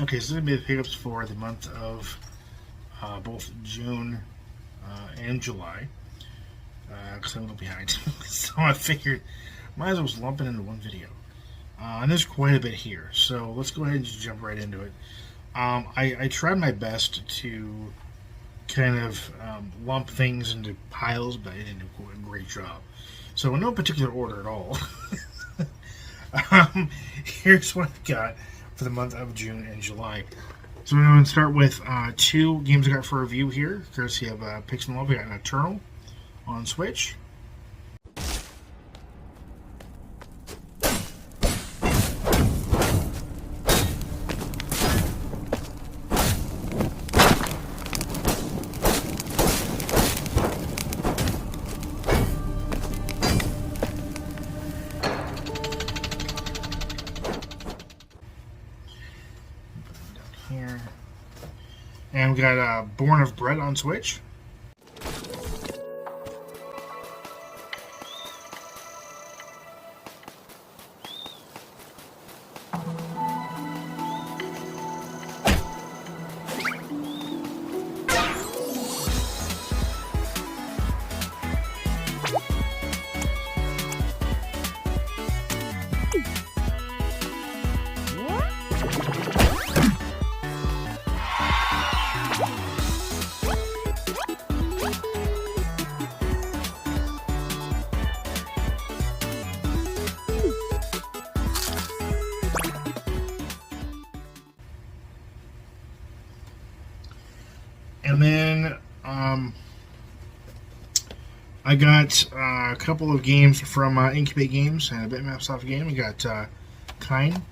Okay, so this is going to be the pickups for the month of both June and July. Because I'm a little behind. So I figured might as well just lump it into one video. And there's quite a bit here. So let's go ahead and just jump right into it. I tried my best to kind of lump things into piles, but I didn't do a great job. So in no particular order at all. Here's what I got for the month of June and July. So we're going to start with two games I got for review here. Courtesy of Picks and Love. We got Nocturnal on Switch. Here. And we got Born of Bread on Switch. And then I got a couple of games from Incubate Games and a Bitmap Soft game. We got Kine.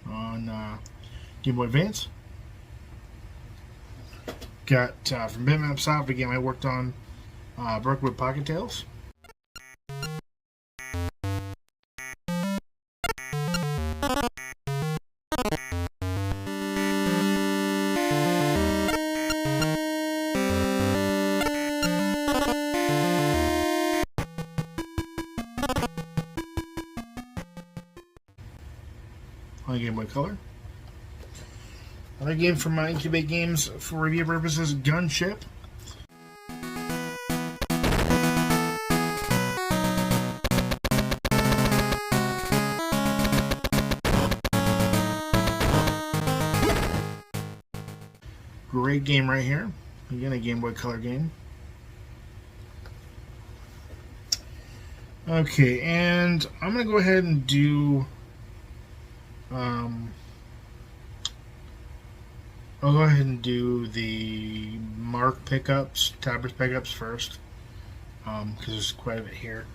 On Game Boy Advance. Got from Bitmap Soft, a game I worked on, Brookwood Pocket Tales. On Game Boy Color. Another game from Incubate Games for review purposes, Gunship. Great game right here. Again, a Game Boy Color game. Okay, and I'm going to go ahead and do... I'll go ahead and do the Mark pickups, Tabbers pickups first, because there's quite a bit here.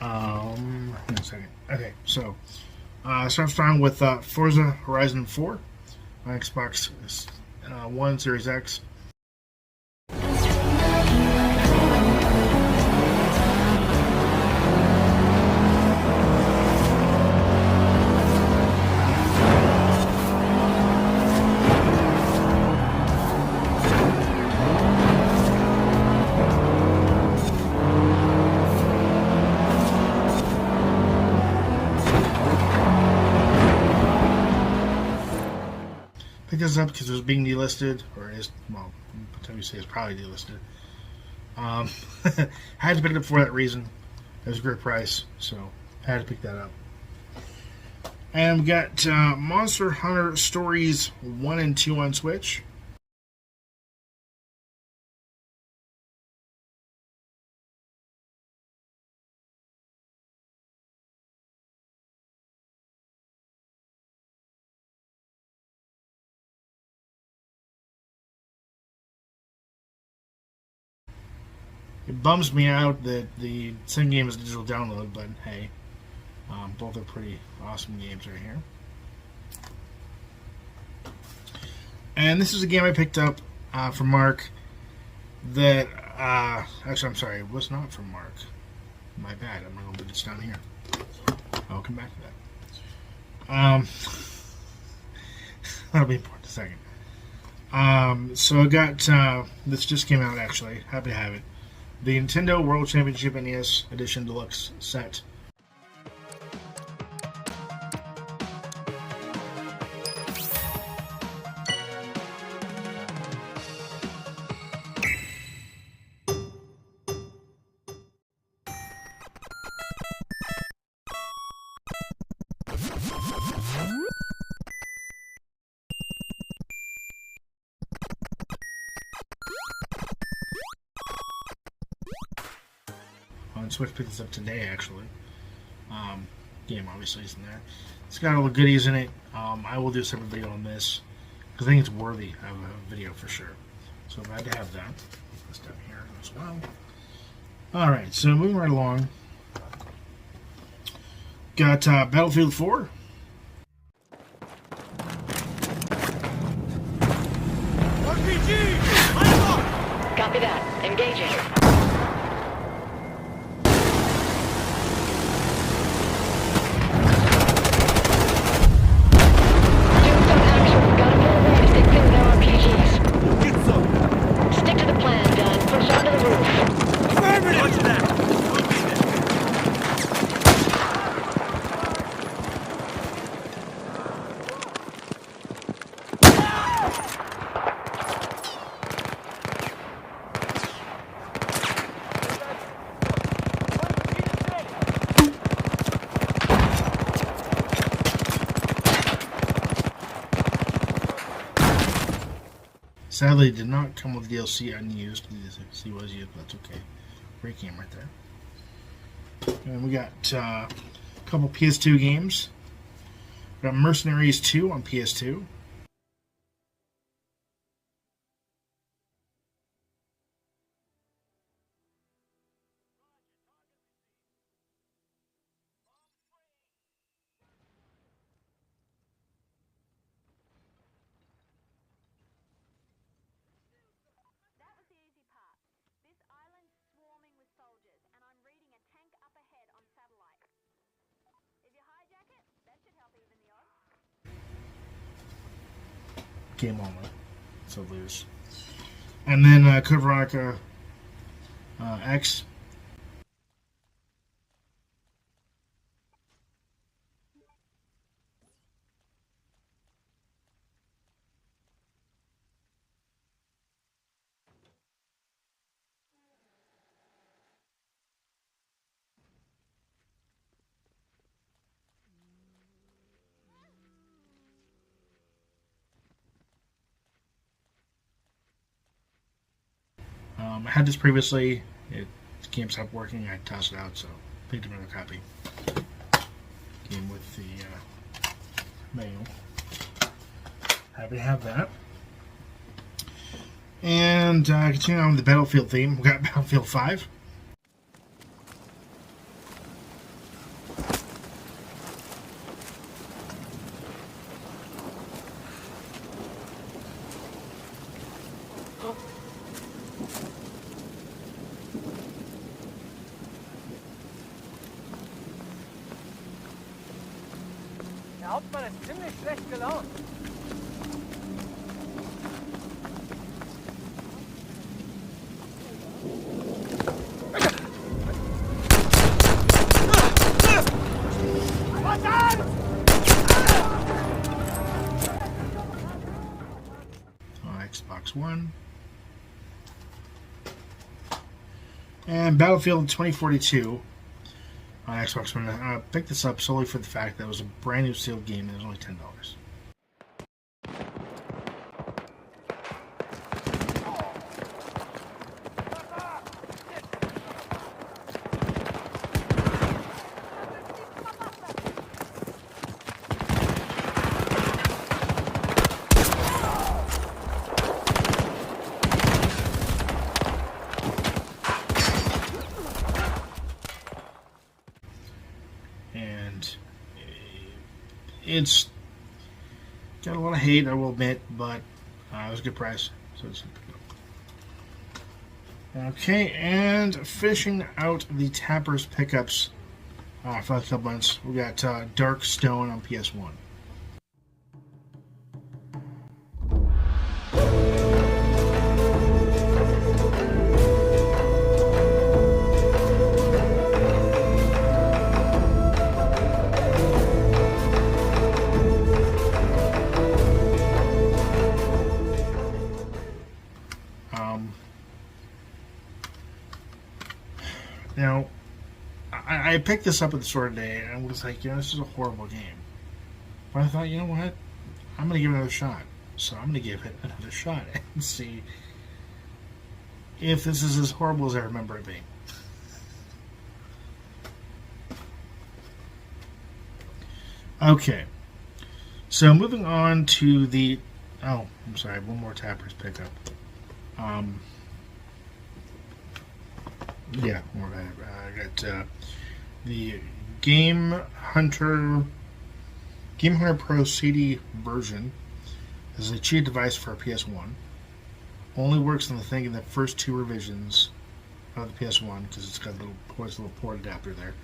Hang on a second. Okay, so start starting with Forza Horizon 4 on Xbox One, Series X. Picked this up because it was being delisted, or it is, well, you say it's probably delisted. Had to pick it up for that reason. It was a great price, so I had to pick that up. And we got Monster Hunter Stories 1 and 2 on Switch. It bums me out that the same game is a digital download, but hey, both are pretty awesome games right here. And this is a game I picked up from Mark that, actually I'm sorry, it was not from Mark. My bad, I'm going to put this down here. I'll come back to That'll be important in a second. So I got this just came out actually. Happy to have it. The Nintendo World Championship NES Edition Deluxe set. On Switch picked this up today actually. Game obviously isn't there. It's got all the goodies in it. I will do a separate video on this because I think it's worthy of a video for sure. So glad to have that. This down here as well. Alright, so moving right along. Got Battlefield 4. RPG! Copy that. Engaging. Sadly, it did not come with DLC unused. DLC was used, but that's okay. Great game right there. And we got a couple PS2 games. We got Mercenaries 2 on PS2. Game on, so lose. And then Code Veronica X. I had this previously. The game stopped working. I tossed it out, so picked another copy. Game with the manual. Happy to have that. And continuing on with the Battlefield theme, we got Battlefield 5. Der Hauptmann ist ziemlich schlecht gelaunt. Xbox One. And Battlefield 2042 on Xbox One. I picked this up solely for the fact that it was a brand new sealed game and it was only $10. And it's got a lot of hate, I will admit, but it was a good price. So it's okay, and fishing out the Tappers pickups for a couple months. We got Dark Stone on PS1. Now, I picked this up at the store today, and I was like, this is a horrible game. But I thought, you know what? I'm going to give it another shot. So I'm going to give it another shot and see if this is as horrible as I remember it being. Okay. So moving on to the... Oh, I'm sorry. One more Tapper's pickup. Yeah, more bad. I got the Game Hunter Pro CD version. This is a cheat device for a PS1. Only works on the thing in the first 2 revisions of the PS1 because it's got a little port adapter there.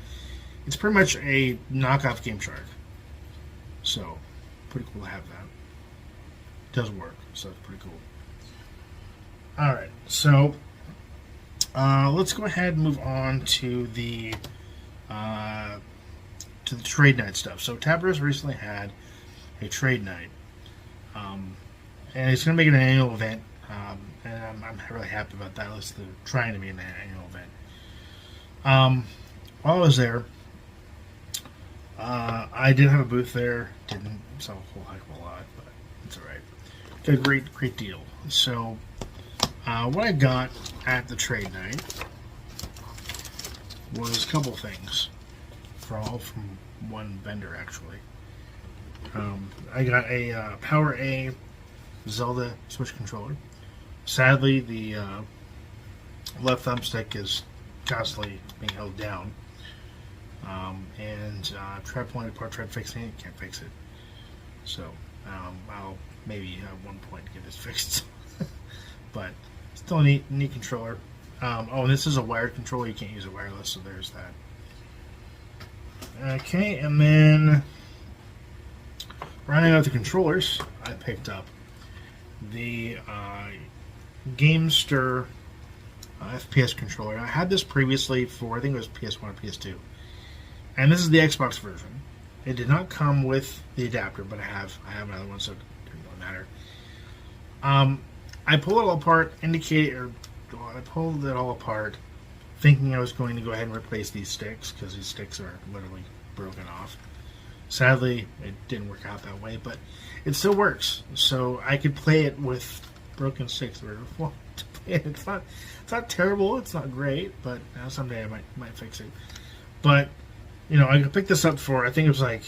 It's pretty much a knockoff Game Shark. So, pretty cool to have that. It does work, so it's pretty cool. Alright, so let's go ahead and move on to the trade night stuff. So Tapper's recently had a trade night, and it's going to make it an annual event, and I'm really happy about that. At least they're trying to be an annual event. While I was there, I did have a booth there. Didn't sell a whole heck of a lot, but it's all right. Got a great deal. So what I got at the trade night was a couple things, all from one vendor actually. I got a Power A Zelda Switch controller. Sadly, the left thumbstick is constantly being held down, and tried pulling it apart, tried fixing it, can't fix it. So I'll maybe at one point get this fixed. But still a neat controller. And this is a wired controller. You can't use it wireless, so there's that. Okay, and then rounding out the controllers, I picked up the GameStir FPS controller. I had this previously for, I think it was PS1 or PS2. And this is the Xbox version. It did not come with the adapter, but I have another one, so it didn't really matter. I pulled it all apart, I pulled it all apart thinking I was going to go ahead and replace these sticks, because these sticks are literally broken off. Sadly, it didn't work out that way, but it still works. So I could play it with broken sticks. It's not terrible, it's not great, but someday I might fix it. But I could pick this up for, I think it was like,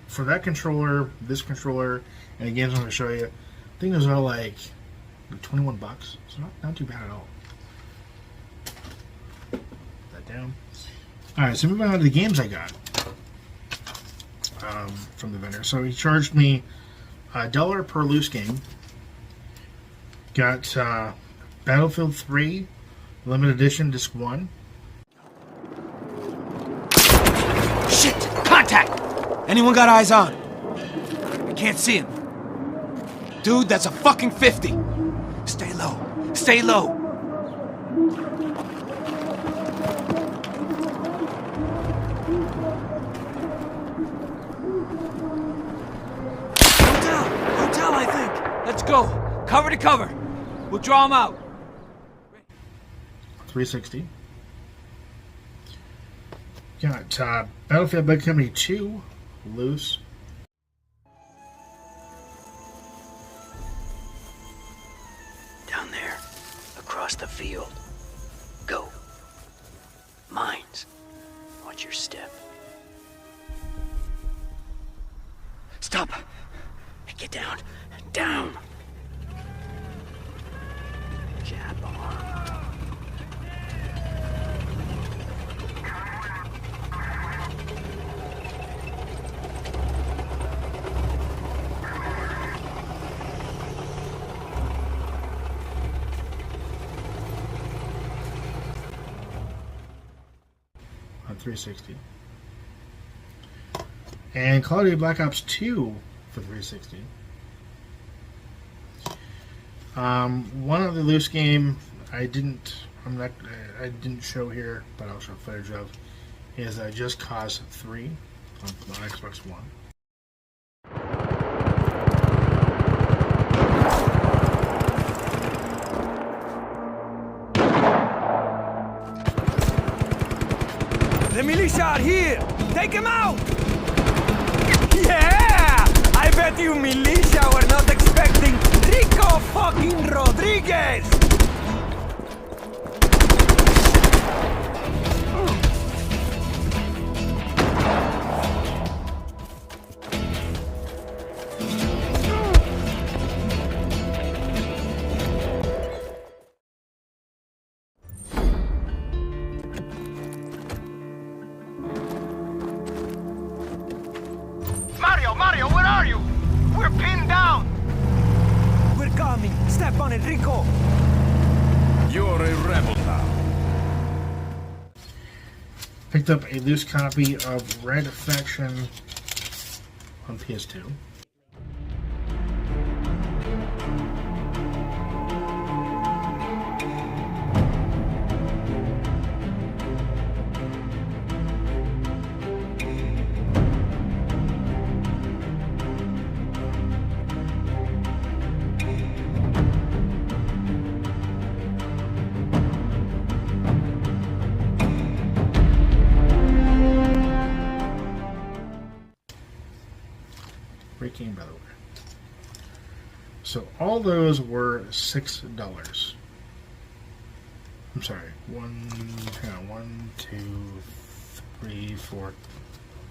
for that controller, this controller, and the games I'm going to show you, I think it was all like $21, so not too bad at all. Put that down. Alright, so moving on to the games I got from the vendor. So he charged me $1 per loose game. Got Battlefield 3 Limited Edition Disc 1. Shit! Contact! Anyone got eyes on? I can't see him. Dude, that's a fucking 50. Stay low. Stay low. Hotel, I think. Let's go. Cover to cover. We'll draw him out. 360. Got Battlefield Bad Company 2 loose. Down there, across the field. Go. Mines. Watch your step. Stop. Get down. Down. Jab on. On 360. And Call of Duty Black Ops 2 for 360. One other loose game I didn't show here, but I'll show footage of, is Just Cause 3 on Xbox One. The militia are here! Take him out! Yeah! I bet you militia were not expecting Rico fucking Rodriguez! Mario, where are you? We're pinned down! We're coming! Step on it, Rico! You're a rebel now. Picked up a loose copy of Red Faction on PS2. Great game, by the way. So all those were $6. I'm sorry. 1, 2, 3, 4,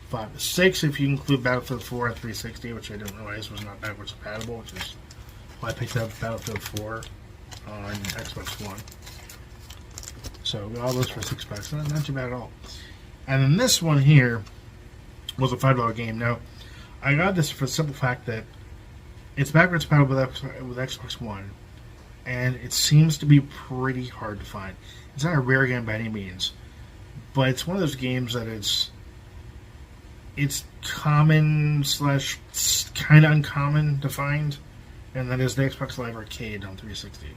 5, 6 if you include Battlefield 4 and 360, which I didn't realize was not backwards compatible, which is why I picked up Battlefield 4 on Xbox One. So all those for $6. Not too bad at all. And then this one here was a $5 game. Now, I got this for the simple fact that it's backwards compatible with Xbox One, and it seems to be pretty hard to find. It's not a rare game by any means, but it's one of those games that it's common / kind of uncommon to find, and that is the Xbox Live Arcade on 360.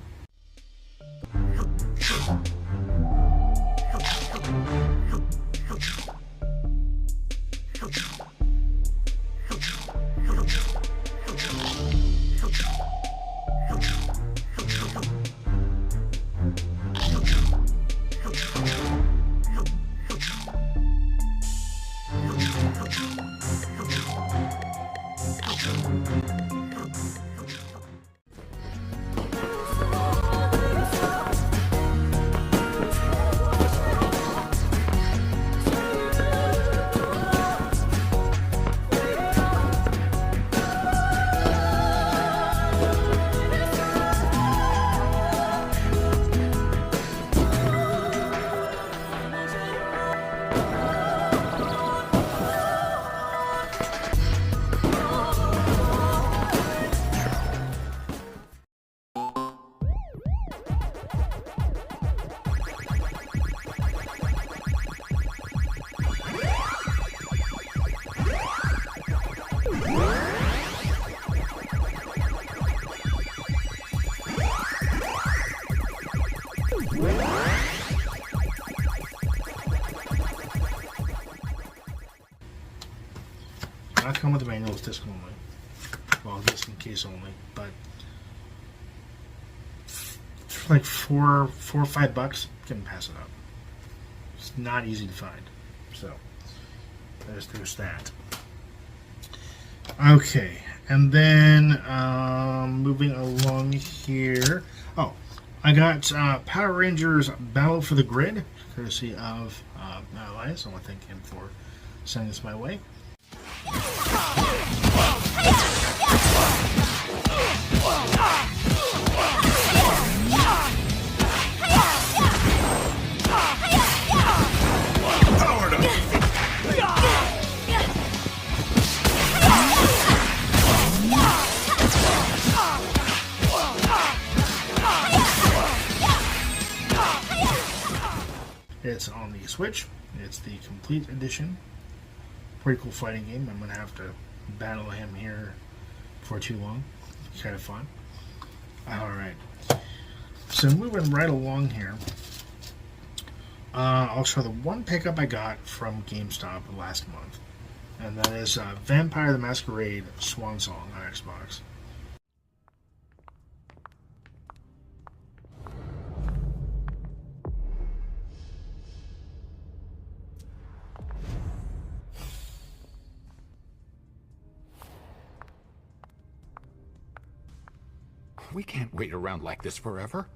Not come with the manual, it's disc only. Well, disc in case only, but for like $4 or $5, can pass it up. It's not easy to find, so there's that. Okay, and then moving along here. Oh, I got Power Rangers Battle for the Grid, courtesy of Elias. I want to thank him for sending this my way. Powered up! It's on the Switch. It's the complete edition. Pretty cool fighting game. I'm gonna have to battle him here for too long. Kind of fun. All right. So moving right along here, I'll show the one pickup I got from GameStop last month, and that is Vampire the Masquerade Swan Song on Xbox. We can't wait around like this forever.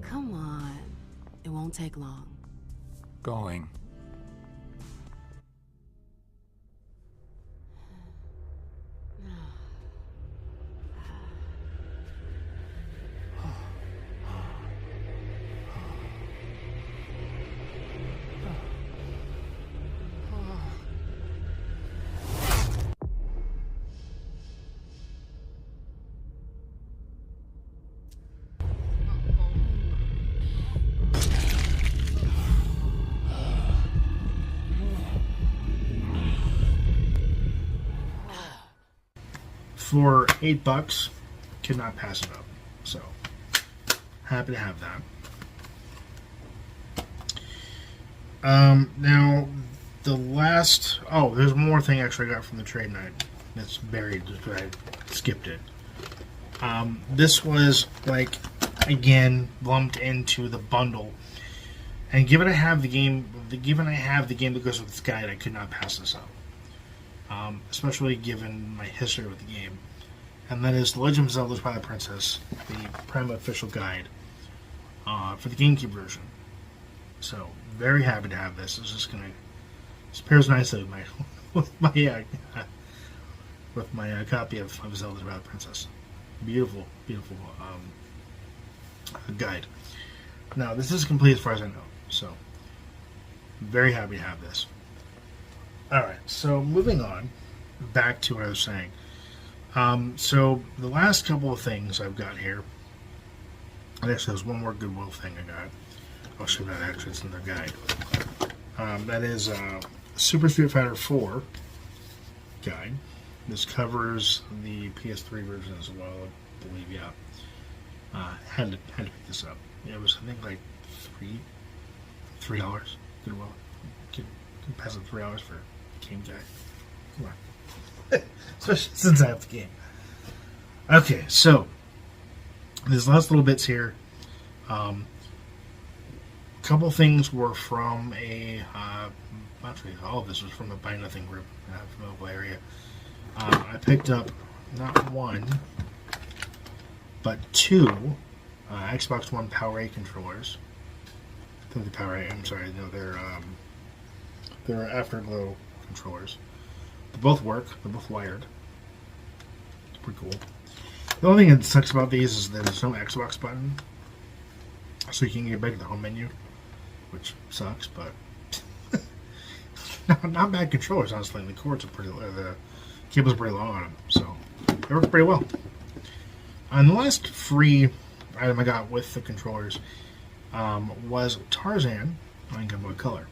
Come on. It won't take long. Going. For $8, could not pass it up. So happy to have that. Now the last there's one more thing actually I got from the trade night that's buried because I skipped it. This was like again lumped into the bundle, and given I have the game that goes with this guide, I could not pass this up. Especially given my history with the game, and that is The Legend of Zelda Twilight Princess, the Prima official guide for the GameCube version. So very happy to have this. This pairs nicely with my copy of Zelda Twilight Princess. Beautiful, beautiful guide. Now this is complete as far as I know, so very happy to have this. Alright, so moving on, back to what I was saying. So the last couple of things I've got here, and actually there's one more Goodwill thing I got. I'll show that actually, it's in the guide. That is Super Street Fighter 4 guide. This covers the PS3 version as well, I believe, yeah. Had to pick this up. It was, I think, like $3 Goodwill. Can pass up $3 for game guide. Come on. Especially since I have the game. Okay, so there's lots of little bits here. Couple things were from actually all of this was from a Buy Nothing group from the local area. I picked up not one, but two Xbox One Powerade controllers. I think the Powerade, I'm sorry, no, they're Afterglow controllers. They both work. They're both wired. It's pretty cool. The only thing that sucks about these is that there's no Xbox button, so you can get back to the home menu, which sucks. But not bad controllers, honestly. The cords are the cable's pretty long on them, so they work pretty well. And the last free item I got with the controllers was Tarzan on Game Boy Color.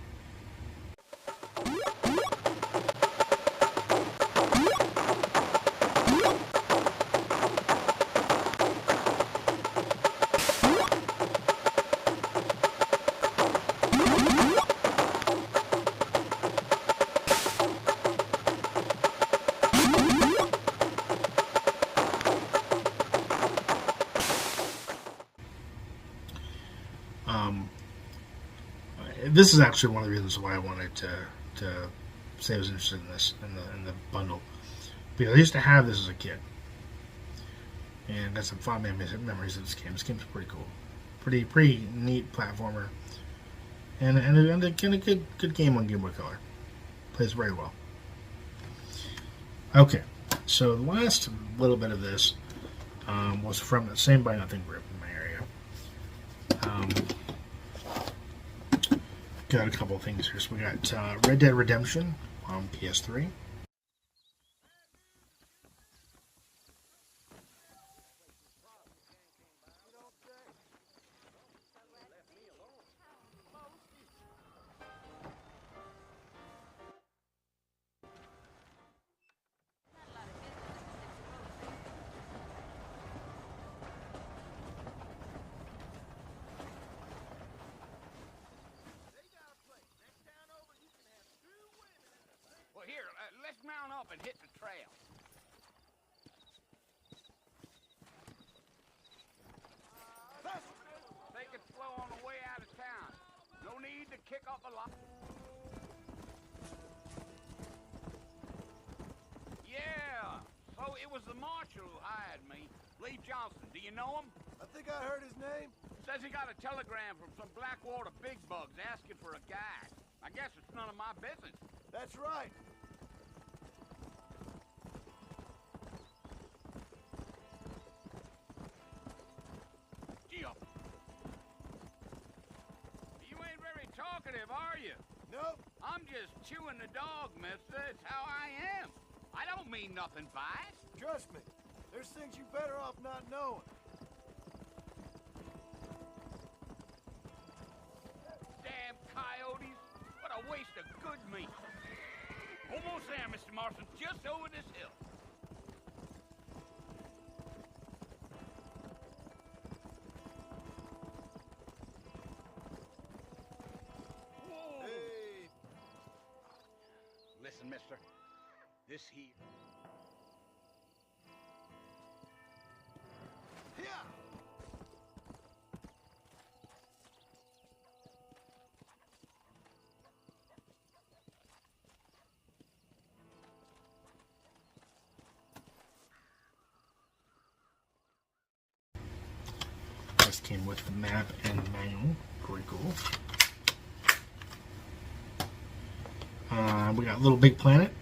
This is actually one of the reasons why I wanted to say I was interested in this in the bundle, because I used to have this as a kid, and got some fond memories of this game. This game's pretty cool, pretty neat platformer, and a good game on Game Boy Color. Plays very well. Okay, so the last little bit of this was from the same Buy Nothing group in my area. Got a couple of things here. So we got Red Dead Redemption on PS3. mount up and hit the trail. Take it slow on the way out of town. No need to kick up a lot. Yeah, so it was the marshal who hired me. Lee Johnson, do you know him? I think I heard his name. Says he got a telegram from some Blackwater big bugs asking for a guide. I guess it's none of my business. That's right. Gee up. You ain't very talkative, are you? Nope. I'm just chewing the dog, mister. It's how I am. I don't mean nothing by it. Trust me. There's things you better off not knowing. Damn coyotes. What a waste of good meat. Almost there, Mr. Marston. Just over this hill. Whoa. Hey. Listen, mister. This here. Yeah. This came with the map and manual. Pretty cool. We got Little Big Planet.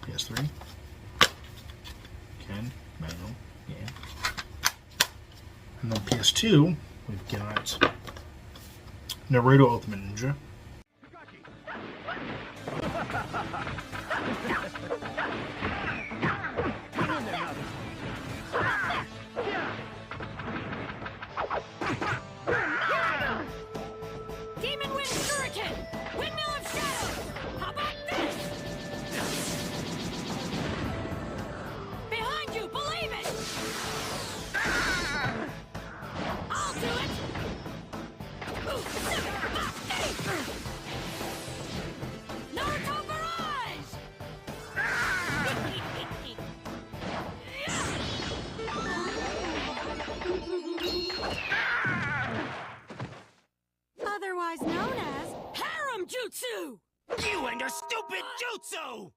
PS3. Again, manual, yeah. And then PS2, we've got Naruto Ultimate Ninja. Demon Wind Shuriken! Windmill of Shadows! How about this? Behind you, believe it! I'll do it! Naruto Barrage! Otherwise known as Harem Jutsu! You and your stupid jutsu!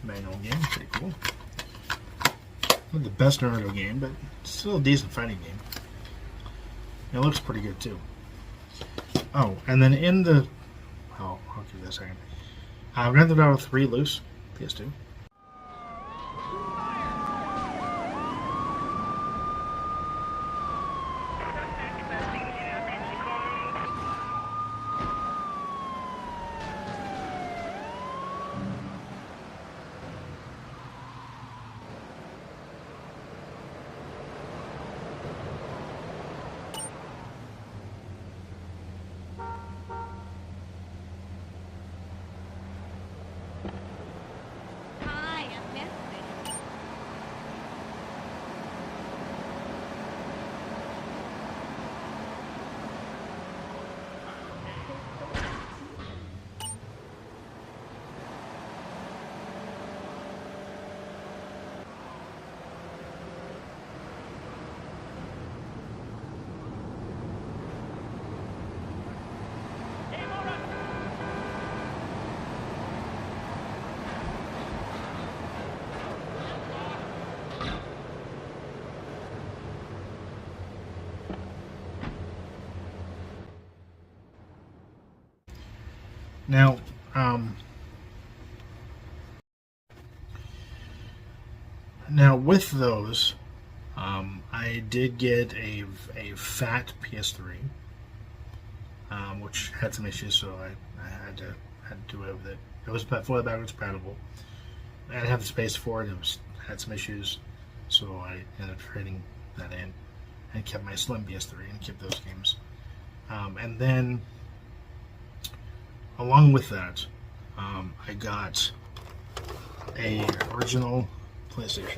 Manual game, pretty cool. Not the best Naruto game, but still a decent fighting game. It looks pretty good too. Oh, and then in the... Oh, I'll give you that a second. Grand Theft Auto 3 loose, PS2. Now, with those, I did get a fat PS3, which had some issues, so I had to do it with it. It was fully backwards compatible. I didn't have the space for it. Had some issues, so I ended up trading that in and kept my slim PS3 and kept those games. And then, along with that, I got a original PlayStation.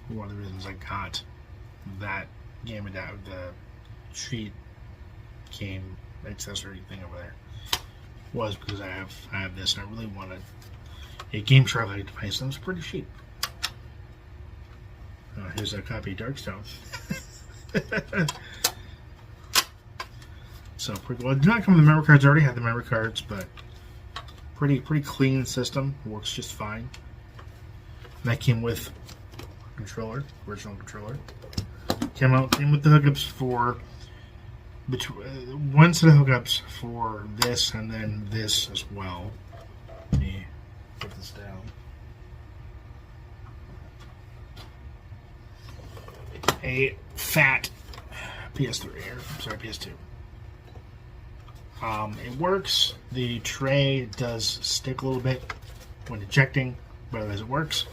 One of the reasons I got that game adapter, the cheat game accessory thing over there, was because I have this, and I really wanted a Game Shark-like device that was pretty cheap. Here's a copy of Darkstone. So pretty well. It did not come with the memory cards. I already had the memory cards, but pretty clean system. Works just fine. And that came with controller, original controller. Came with the hookups for one set of hookups for this, and then this as well. Let me put this down. A fat PS3 here. Sorry, PS2. It works. The tray does stick a little bit when ejecting, but otherwise it works.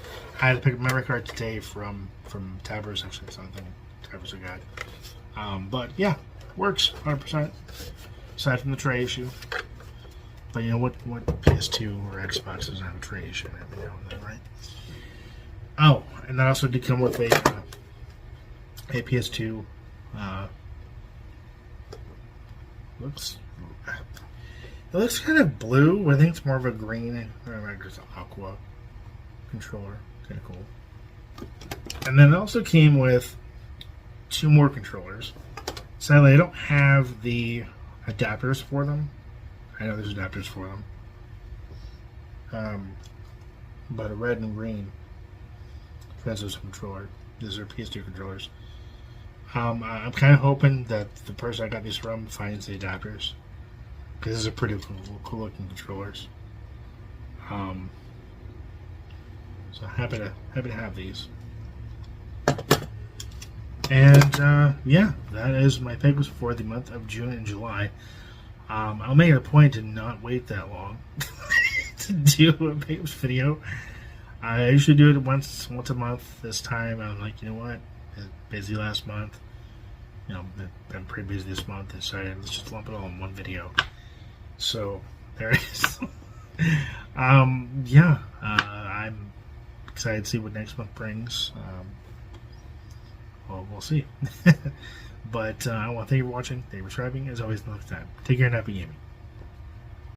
I had to pick up a memory card today from Tabers, actually something Tabers I got. But yeah, works 100%. Aside from the tray issue. But you know what PS2 or Xbox doesn't have a tray issue every now and then, right? Oh, and that also did come with a PS2. It looks kind of blue. I think it's more of a green, or just an aqua controller. Kind of cool. And then it also came with 2 more controllers. Sadly, I don't have the adapters for them. I know there's adapters for them. But a red and green Transistor controller. These are PS2 controllers. I'm kind of hoping that the person I got these from finds the adapters, because these are pretty cool looking controllers. So happy to have these. And yeah, that is my picks for the month of June and July. I'll make it a point to not wait that long to do a picks video. I usually do it once a month. This time I'm like, you know what? Busy last month. You know, been pretty busy this month. Decided let's just lump it all in one video. So there it is. Yeah, I'm excited to see what next month brings. Well, we'll see. But I want to thank you for watching. Thank you for subscribing. As always, next time. Take care and happy gaming.